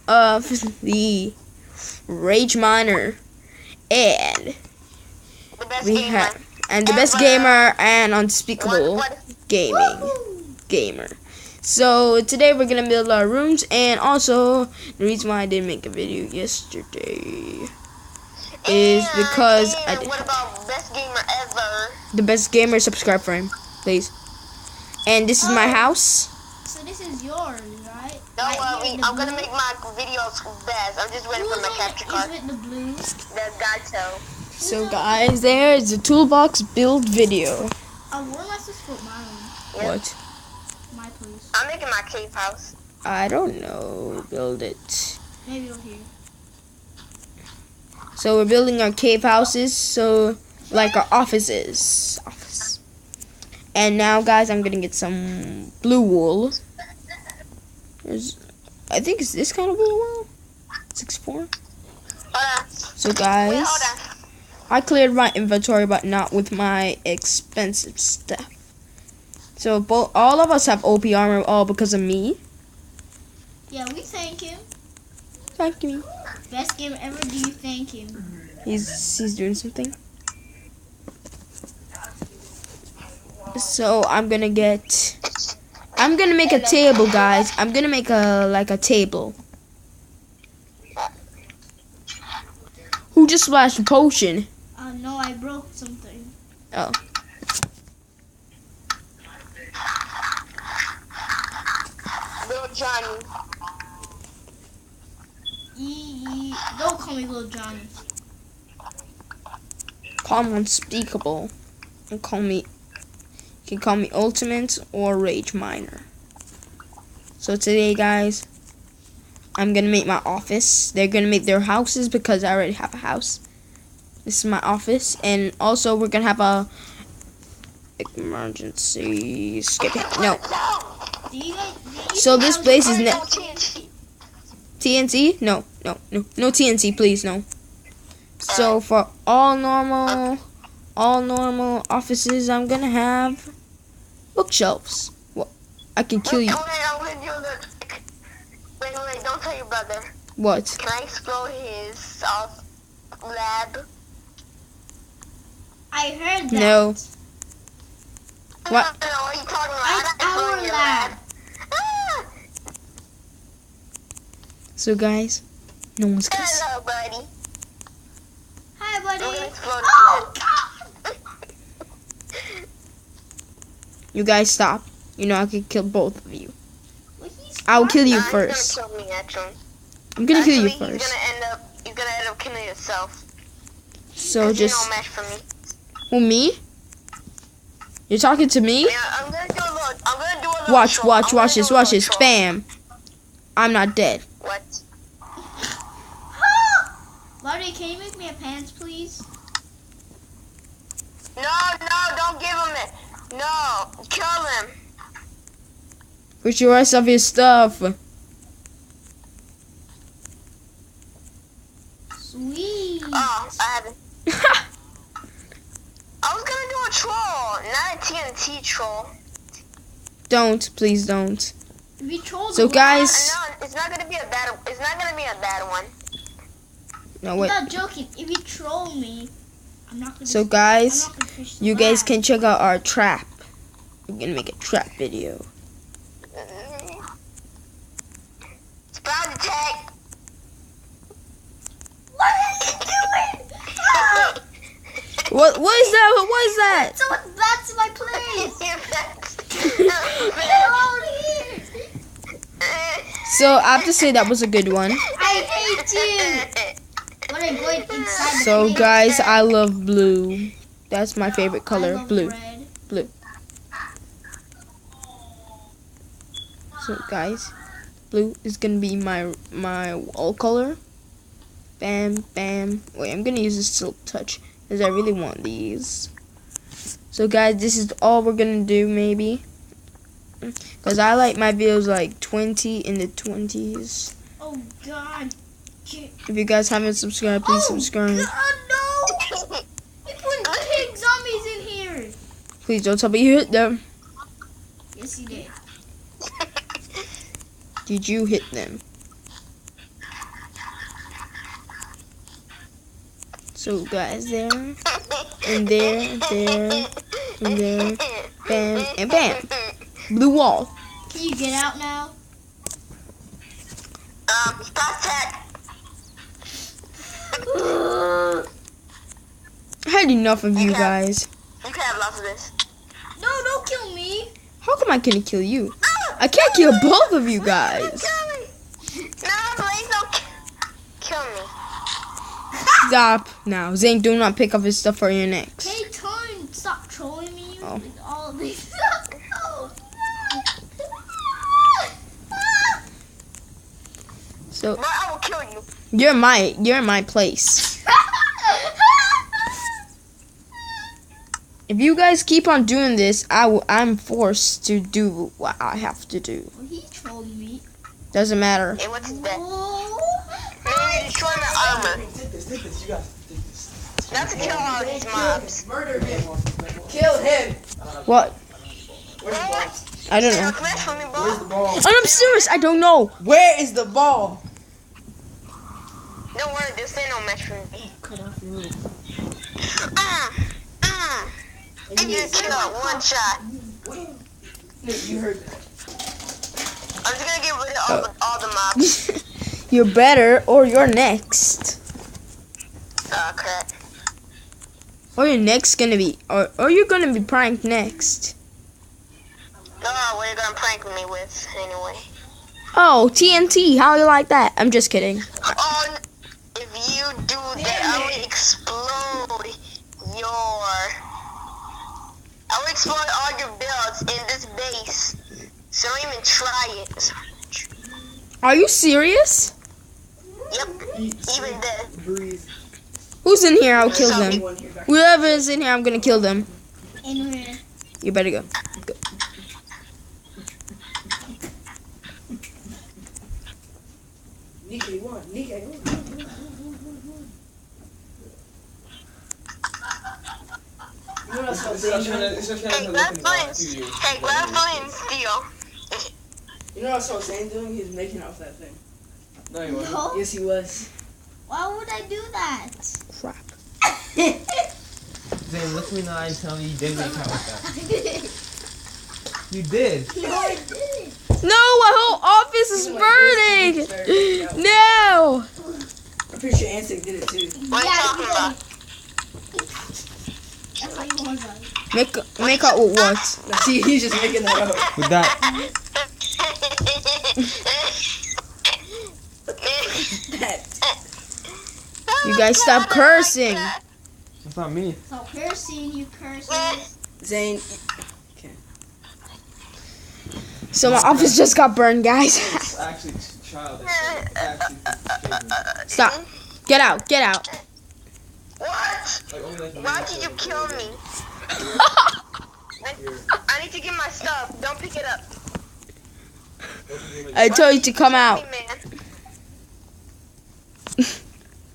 of the Rage Miner and the best gamer and unspeakable gamer. So today we're gonna build our rooms, and also the reason why I didn't make a video yesterday is because I didn't. What about best gamer ever? The best gamer, subscribe for him, please. And this is my house. So this is yours, right? Don't worry, I'm gonna make my videos best. I'm just waiting for my capture card. Is it the blue? The gato. So guys, there's the Toolbox build video. Where am I supposed to put mine? Yep. What? My place. I'm making my cave house. I don't know. Build it. Maybe over here. So we're building our cave houses, so like our offices. And now, guys, I'm gonna get some blue wool. I think it's this kind of blue wool. 6-4. Hold on. So guys, Wait, hold on. I cleared my inventory, but not with my expensive stuff. So all of us have OP armor, all because of me. Yeah, we thank him. Thank you. Best game ever. Do you thank him? He's doing something. So I'm gonna make a table, guys. I'm gonna make a table. Who just splashed a potion? No, I broke something. Oh. Little Johnny. Don't call me Little Johnny. Call him unspeakable. And you can call me Ultimate or Rage Miner. So today, guys, I'm gonna make my office. They're gonna make their houses because I already have a house. This is my office, and also we're gonna have a emergency skipping. No. So this place is TNT? No TNT, please, no. So for all normal offices, I'm gonna have bookshelves. What? I can kill you. Wait, don't tell your brother. What? Can I explore his lab? I heard that. No. What? No, what are you talking about? I'm not exploring your lab. Ah! So guys, no one's gonna see. Hello, buddy. Hi, buddy. We're gonna explore the Oh, lab. God. You guys stop. You know I could kill both of you. Well, he's I'll kill you He's first. gonna kill me, actually. I'm gonna kill you Actually, first. He's gonna end up killing himself. So 'Cause just you're no match for me. who, me? You're talking to me? Yeah, I'm gonna do a little. Watch troll. I'm gonna this. do a Watch little this. troll. Bam. I'm not dead. What? Buddy, can you make me a pants, please? No, don't give him it. No, kill him. Where's the rest of his stuff? Sweet. Oh, I haven't. I was gonna do a troll, not a TNT troll. Don't, please don't. We trolled So the guys, No, it's not gonna be a bad. It's not gonna be a bad one. no I'm wait. not joking. If you troll me, I'm not gonna. So guys, I'm not gonna fish the you guys lab. can check out our trap. We're gonna make a trap video. Surprise attack. What are you doing? Ah! What is that? What is that? So that's my place. You're Get out here. So I have to say that was a good one. I hate you. But I'm going inside the So place. guys, I love blue. That's my favorite I color, love blue. red. Blue. So guys, blue is gonna be my wall color. Bam, bam. Wait, I'm gonna use this silk touch because I really want these. So guys, this is all we're gonna do maybe. Because I like my videos like 20 in the 20s. Oh God. If you guys haven't subscribed, please subscribe. God, no. You put pig zombies in here. Please don't tell me you hit them. Yes, you did. Did you hit them? So guys, there and there, there and there, bam and bam. Blue wall. Can you get out now? Stop that. I had enough of you guys. You can have lots of this. No, don't kill me. How come I can't kill you? I can't kill both of you guys. No, please don't kill me. Stop now. Zane, do not pick up his stuff for your next. Hey, stop trolling me Oh. with all of these. So But I will kill you. you're in my place. If you guys keep on doing this, I'm forced to do what I have to do. Well, he trolled me. Doesn't matter. Hey, what's his bet? Oh. Maybe destroy my armor. Take this, you guys. Take this. Not to kill all these mobs. Murder him. Kill him. What? Where's the ball? I don't Hey, know. come for me, Where's the bro. ball? And I'm serious. I don't know. Where is the ball? Don't worry, this ain't no match for me. Cut off your room. And you kill one shot. You heard that. I'm just gonna get rid of all the mobs. You're better, or you're next. Crap. Or you're next gonna be, or you're gonna be pranked next. No, what are you gonna prank me with anyway? Oh, TNT. How you like that? I'm just kidding. Oh, if you do that, I will explode all your builds in this base. So don't even try it. Are you serious? Yep, even then. Breathe. Who's in here? I'll kill them. Everyone here back. Whoever is in here, I'm gonna kill them. Anyway. You better go. Go. Nikkei won. Nikkei won. You know what's so dangerous? Hey, grab flint. Hey, grab flint and steel. You know what I saw Zane doing? He was making off that thing. No, he wasn't. No. Yes, he was. Why would I do that? Crap. Zane, look me in the eye and tell me you didn't make out with that. You did. No, I didn't. No, my whole office is burning. No. I'm pretty sure Antic did it too. What are you talking about? That's what you want to Make out with what? See, he's just making that up. With that. You guys stop cursing. That's not me. Stop cursing, you cursing. Zane, So my office just got burned, guys. It's actually childish. It's actually children. Stop. Get out. Get out. What? Like, only like Why did you kill me? I need to get my stuff. Don't pick it up. I told you to come out. Hey, man.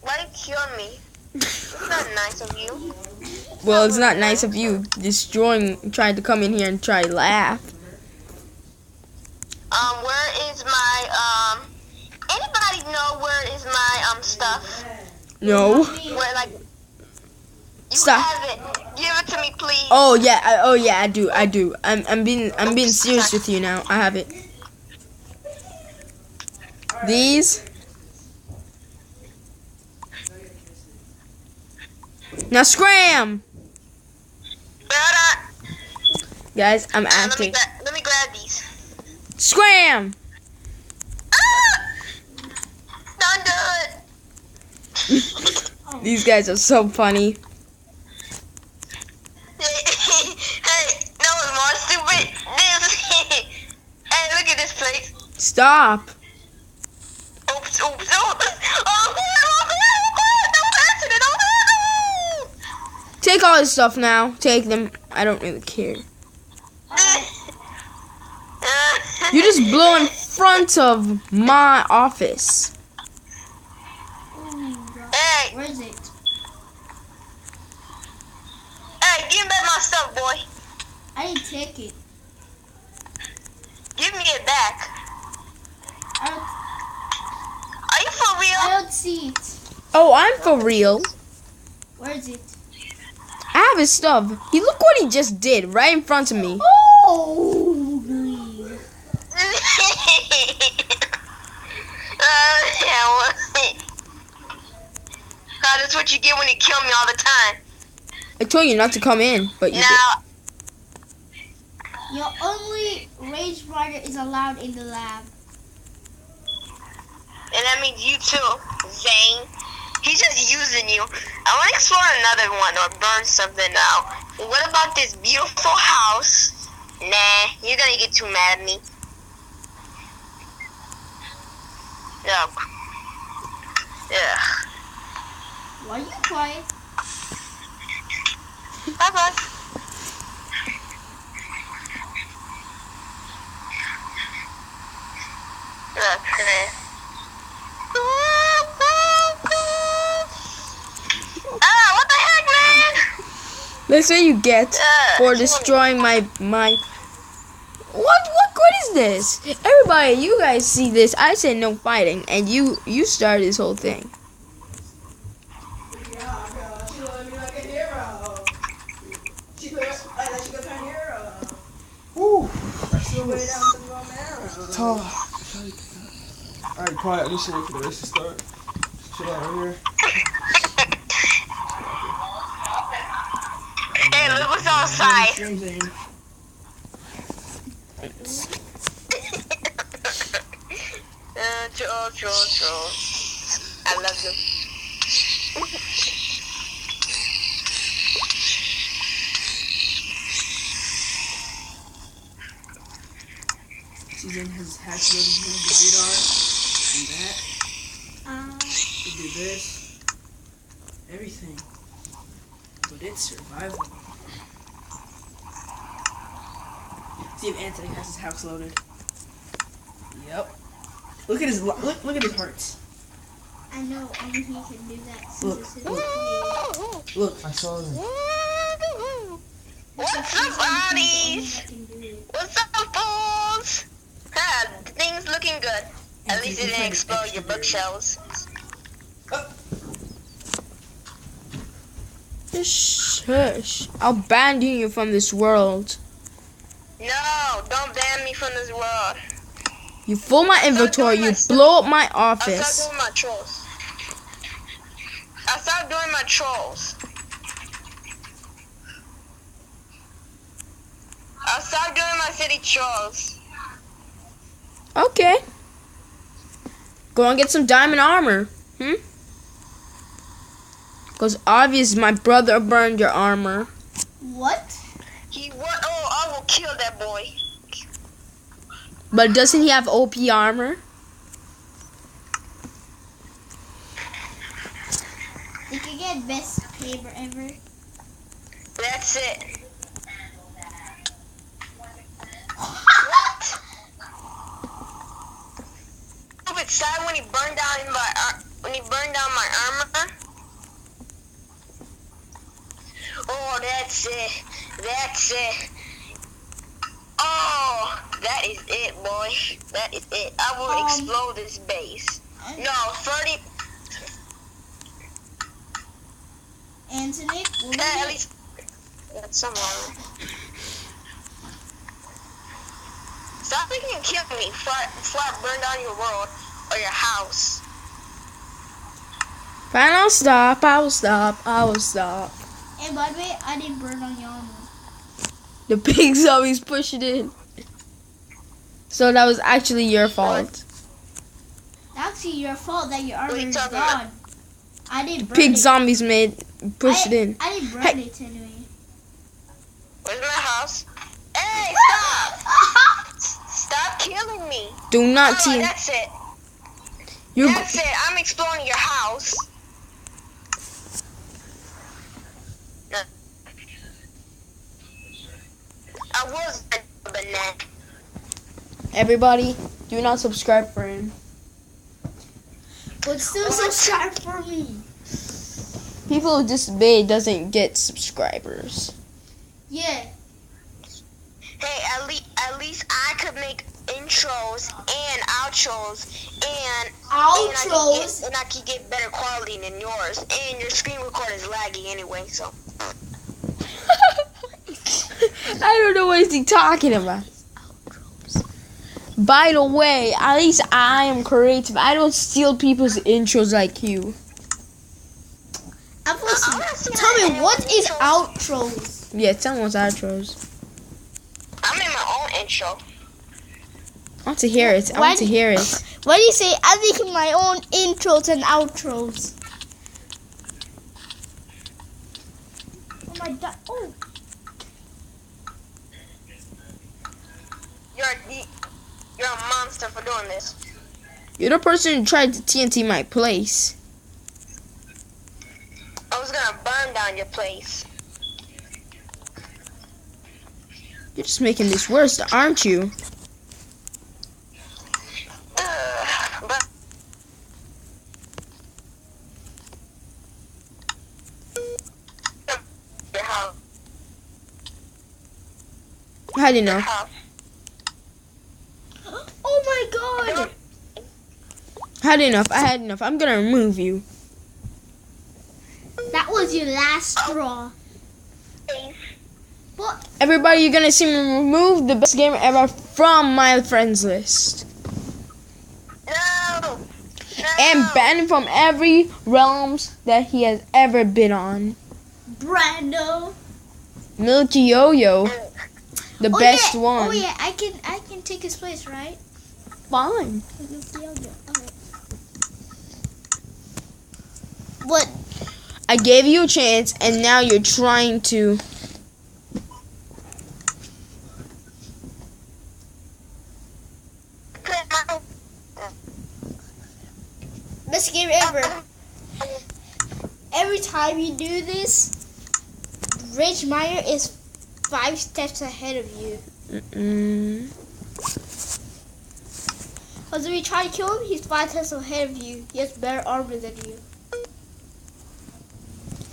Why did you kill me? It's not nice of you. Well, it's not nice of you trying to come in here and try to laugh. Where is my, anybody know where is my, stuff? No. Where, like, you Stop. have it. Give it to me, please. Oh yeah. I do. I'm being serious with you now. I have it. These. Now scram, guys. I'm acting. Let me grab these. Scram. Ah! Don't do it. These guys are so funny. Hey, that was more stupid. Hey, look at this place. Stop. Oops. Oh, don't answer it. Don't. Take all his stuff now. Take them. I don't really care. You just blew in front of my office. Hey, Where is it? give me back my stuff, boy. I didn't take it. Give me it back. I Are you for don't real? see it. Oh, I'm for real. Where is it? I have his stuff. Look what he just did right in front of me. Oh, green. Yeah, well, that's what you get when you kill me all the time. I told you not to come in, but you did. Now, Your only rage rider is allowed in the lab. and that means you too, Zane. He's just using you. I want to explore another one or burn something now. What about this beautiful house? Nah, you're gonna get too mad at me. Ugh. Ugh. Why are you quiet? Bye-bye. Okay. Ah, what the heck, man? That's what you get for destroying my. What is this? Everybody, you guys see this? I said no fighting, and you started this whole thing. Yeah, she looked at me like a hero. She looks like a hero. Woo. She way down to the marrow. Alright, quiet. We should wait for the race to start. Chill out right here. Hey, look what's outside. Troll. I love you. Season has hatched the radar. And that. We do this. Everything. But it's survival. See if Anthony has his house loaded. Yep. Look at his look at his hearts. I know only he can do that since Look. it's his play. Look. I saw them. What's up, buddies? What's up, fools? Ha, things looking good. At least it didn't explode your bookshelves. Shush. I'll ban you from this world. No, don't ban me from this world. You fill my inventory. You blow up my I'll office. stop doing my trolls. I'll stop doing my trolls. I'll stop doing my city trolls. Okay. Go and get some diamond armor. Because obvious my brother burned your armor. What? He what? Oh, I will kill that boy. But doesn't he have OP armor? You can get best paper ever. That's it. What? Stupid sad when he burned down my armor. Oh, that's it. That's it. Oh, that is it, boy. That is it. I will explode this base. No, 30. Anthony, will you At get- least that's someone. Stop thinking you kill me before I burn down your world or your house. Fine, I'll stop. I will stop. I will stop. Hey, by the way, I didn't burn on your armor. The pigs always push it in. So that was actually your fault. Actually, your fault that your armor What are you is talking gone. about? I didn't burn Pig it. zombies pushed it in. I didn't burn Hey. it anyway. Where's my house? Hey, stop! Stop killing me. Do not Alright, team. that's it. You. That's it. I'm exploring your house. No. I was a banana. Everybody, do not subscribe for him. But still subscribe for me. People who disobey doesn't get subscribers. Yeah. Hey, at least I could make intros and outros and outros. And I can get better quality than yours. And your screen recorder is laggy anyway, so. I don't know what he's talking about. By the way, at least I am creative. I don't steal people's intros like you. Tell me, what is outros? Yeah, tell me what's outros. I'm in my own intro. I want to hear it. I want to hear it. What do you say? I make my own intros and outros. Oh my god. Oh. You're a monster for doing this. You're the person who tried to TNT my place. I was gonna burn down your place. You're just making this worse, aren't you? But your house. I had enough. House. Oh my god. I had enough. I had enough. I'm gonna remove you. That was your last straw. What? Everybody, you're gonna see me remove the best gamer ever from my friends list. No. And ban him from every realms that he has ever been on. Brando. Milky Yo-Yo, the best yeah. one. Oh yeah, I can take his place, right? Fine. Okay. What? I gave you a chance, and now you're trying to. Best game ever. Every time you do this, Rich Meyer is 5 steps ahead of you. Because if you try to kill him, he's 5 steps ahead of you. He has better armor than you.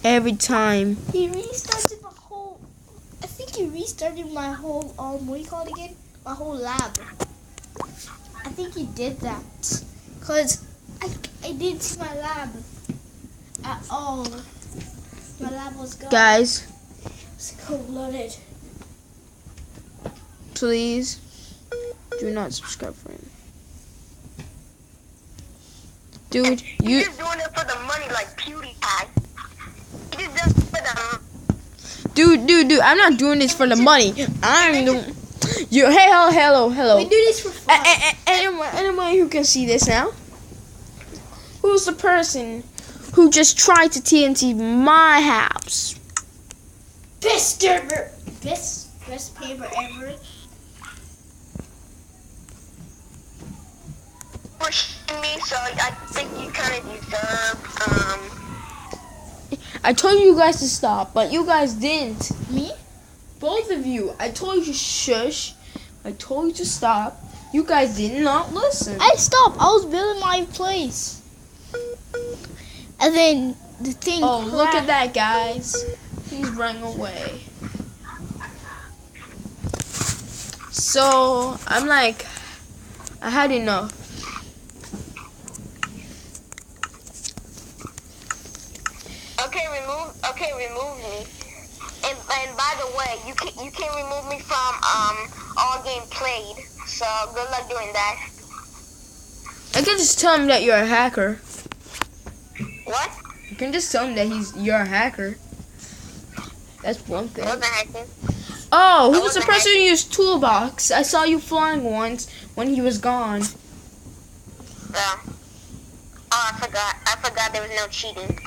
Every time. He restarted my whole. I think he restarted my whole. What do you call it again? My whole lab. I think he did that. Because I didn't see my lab at all. My lab was gone. Guys, It's cold loaded. please do not subscribe for him. Dude, You're you. just doing it for the money like PewDiePie. You just do it for the Dude, I'm not doing this for the money. I'm doing. You. Hey, hello. We do this for fun. Anyone who can see this now? Who's the person who just tried to TNT my house? Best ever. Best paper ever. pushing me, so I think you kind of deserve, I told you guys to stop, but you guys didn't. Me? Both of you. I told you shush. I told you to stop. You guys did not listen. I stopped. I was building my place. And then the thing Look at that, guys. He's running away. So, I'm like, I had enough. remove me. And by the way, you can remove me from all game played. So good luck doing that. I can just tell him that you're a hacker. What? You can just tell him that you're a hacker. That's one thing. I wasn't hacking. Oh, who was the person who used Toolbox? I saw you flying once when he was gone. Yeah. Oh, I forgot there was no cheating.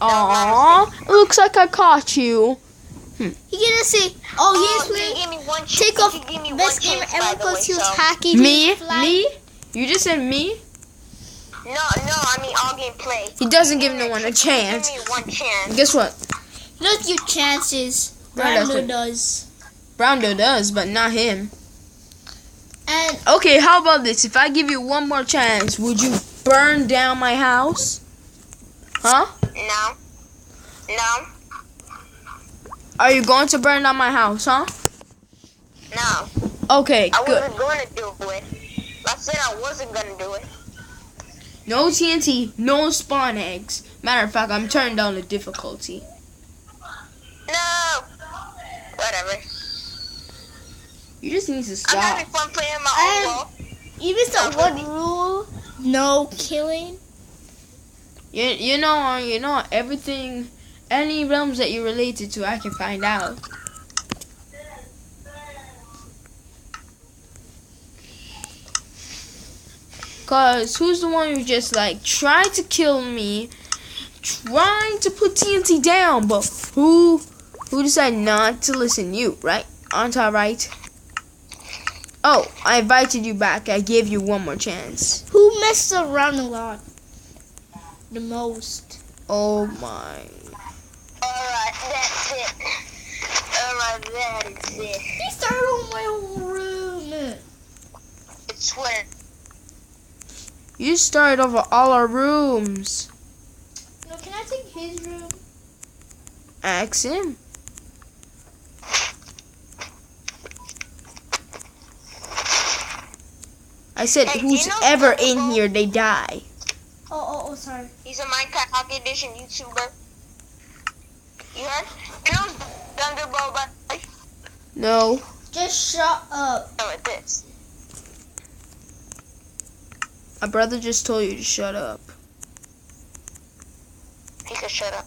Aww, it looks like I caught you. He gonna say, he's playing. Give me one Take off best game ever because he was hacking. Me? You just said me? No, I mean all game play. He doesn't give no one a chance. Give me one chance. Guess what? Look your chances. Brando does. Brando does, but not him. And Okay, how about this? If I give you one more chance, would you burn down my house? Huh? No. Are you going to burn down my house, huh? No. Okay, I good. wasn't going to do it. I said I wasn't going to do it. No TNT, no spawn eggs. Matter of fact, I'm turning down the difficulty. No. Whatever. You just need to I'm stop. having fun playing my own world. You missed out one rule. No killing. You know everything, any realms that you're related to, I can find out. Cause who's the one who just like tried to kill me, trying to put TNT down, but who decided not to listen? You, right? Aren't I right? Oh, I invited you back. I gave you one more chance. Who messed around a lot? The most. Oh my. Alright, that's it. Alright, that is it. He started on my own room. It's Twitter. You started over all our rooms. No, can I take his room? Ask him. I said, Hey, do who's you know ever Thunderbolt? in here, they die. Oh, sorry. He's a Minecraft Pocket Edition YouTuber. You heard? You know Thunderbolt, but No. Just shut up. no, it's this. My brother just told you to shut up. He could shut up.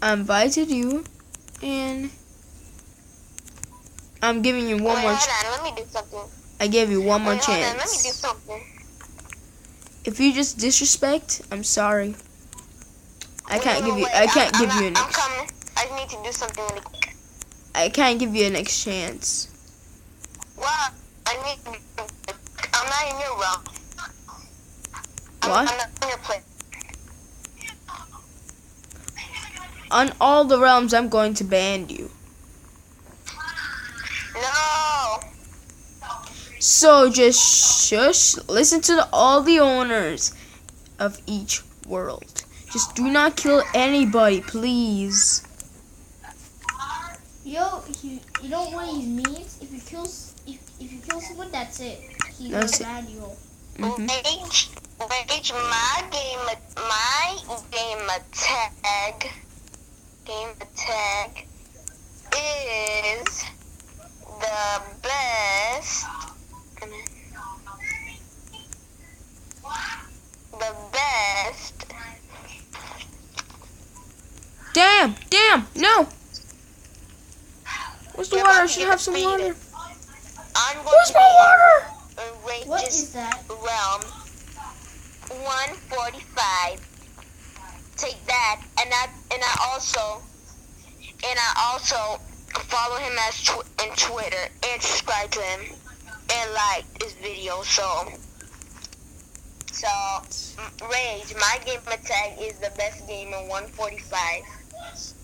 I invited you, and I'm giving you one Wait, more. hold on, let me do something. I gave you one more Wait, hold on, let me do chance. something. If you just disrespect, I'm sorry. I can't give you. Wait, I can't give you I'm an. coming. I just need to do something really quick. I can't give you a next chance. Well, I need. I'm not in your realm. What? I'm not in your place. On all the realms, I'm going to ban you. No. So just shush. Listen to all the owners of each world. Just do not kill anybody, please. Yo, you know what he means? If you kill someone, that's it. He's That's gonna ban you. Mhm. Rage, my game tag is the best. The best. Damn, no. Where's the You're water? I about to should get have some defeated. water. I'm going Where's to my water? Rage's What is that? realm 145. Take that, and I also follow him as in Twitter and subscribe to him and like this video. So Rage, my game tag is the best game in 145.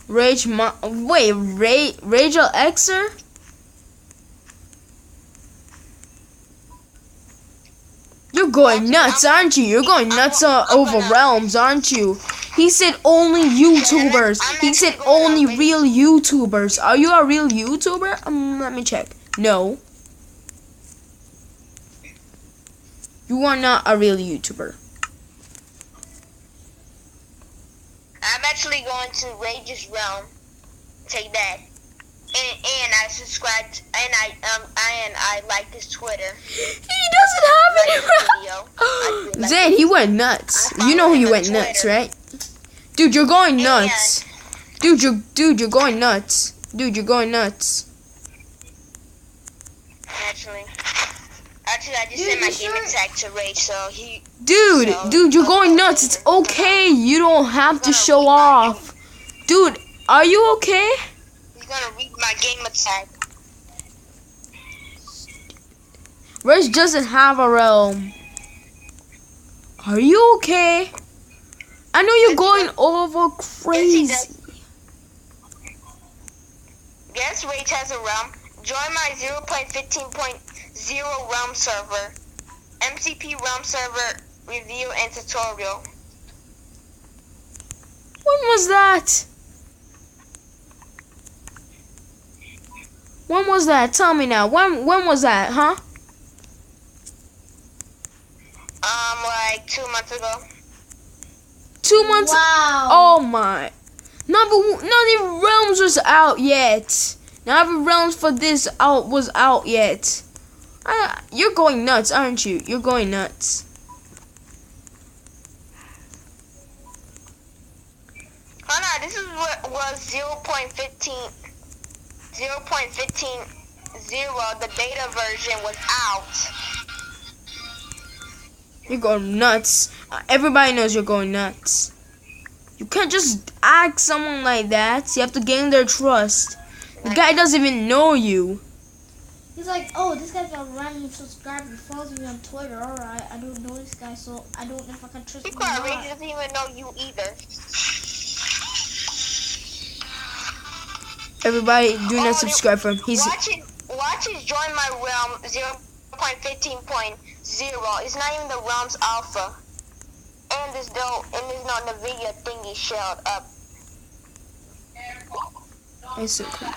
Rage Rachel Xer? You're going nuts, aren't you? You're going nuts over realms, aren't you? He said only YouTubers. He said only real YouTubers. Are you a real YouTuber? Let me check. No. You are not a real YouTuber. I'm actually going to Rage's realm. Take that. And I subscribed and I like his Twitter. He doesn't have Like any his video. I Zane, he went nuts. You know he went nuts, right? Dude, you're going nuts. Dude, you're going nuts. Dude, you're going nuts. Actually, I just sent my game tag to Rage, so he. Dude, you're going nuts. It's okay. You don't have to show off. Dude, are you okay? He's gonna read my game tag. Rage doesn't have a realm. Are you okay? I know you're going over crazy. Guess Rage has a realm. Join my 0.15.0 realm server. MCP realm server review and tutorial. When was that? When was that? Tell me now. When was that, huh? like 2 months ago. 2 months. Wow. Oh my. Not even Realms was out yet. Not even Realms for this was out yet. You're going nuts, aren't you? You're going nuts. Oh no, this is what was 0.15. 0.15.0. The beta version was out. You're going nuts. Everybody knows you're going nuts. You can't just ask someone like that. You have to gain their trust. The guy doesn't even know you. He's like, oh, this guy's a random subscriber. He follows me on Twitter. Alright, I don't know this guy, so I don't know if I can trust him He or probably not. doesn't even know you either. Everybody, do not subscribe for him. Watch his join my realm 0.15.0. It's not even the realm's alpha. And there's no NVIDIA thingy shelled up. It's so cool.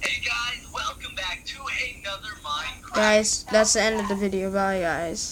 Hey guys, welcome back to another Minecraft. Guys, that's the end of the video. Bye, guys.